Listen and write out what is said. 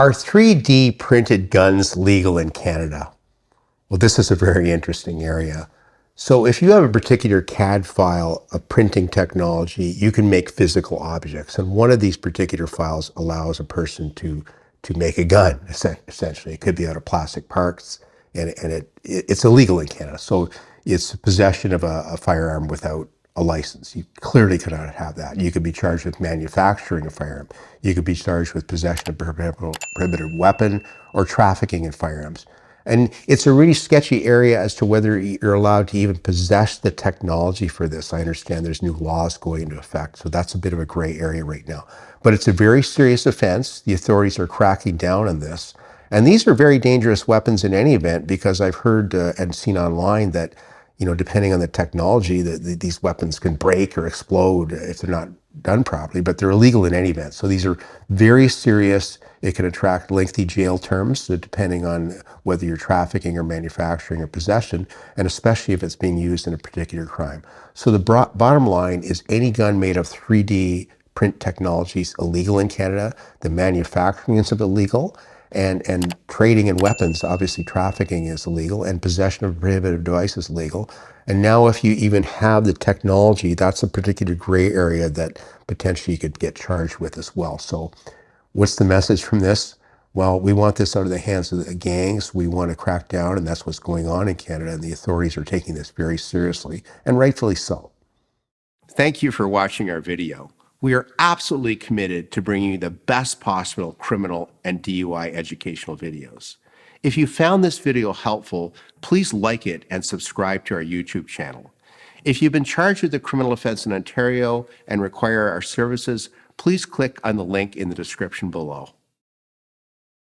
Are 3D printed guns legal in Canada? Well, this is a very interesting area. So if you have a particular CAD file of printing technology, you can make physical objects. And one of these particular files allows a person to make a gun, essentially. It could be out of plastic parts, and it's illegal in Canada. So it's possession of a firearm without a license. You clearly cannot have that. You could be charged with manufacturing a firearm. You could be charged with possession of a prohibited weapon or trafficking in firearms. And it's a really sketchy area as to whether you're allowed to even possess the technology for this. I understand there's new laws going into effect, so that's a bit of a gray area right now. But it's a very serious offense. The authorities are cracking down on this. And these are very dangerous weapons in any event, because I've heard and seen online that, depending on the technology, these weapons can break or explode if they're not done properly, but they're illegal in any event. So these are very serious. It can attract lengthy jail terms, depending on whether you're trafficking or manufacturing or possession, and especially if it's being used in a particular crime. So the bottom line is any gun made of 3D print technology is illegal in Canada. The manufacturing is illegal. And trading in weapons, obviously trafficking is illegal, and possession of prohibited device is illegal. And now if you even have the technology, that's a particular gray area that potentially you could get charged with as well. So what's the message from this? Well, we want this out of the hands of the gangs. We want to crack down, and that's what's going on in Canada, and the authorities are taking this very seriously, and rightfully so. Thank you for watching our video. We are absolutely committed to bringing you the best possible criminal and DUI educational videos. If you found this video helpful, please like it and subscribe to our YouTube channel. If you've been charged with a criminal offense in Ontario and require our services, please click on the link in the description below.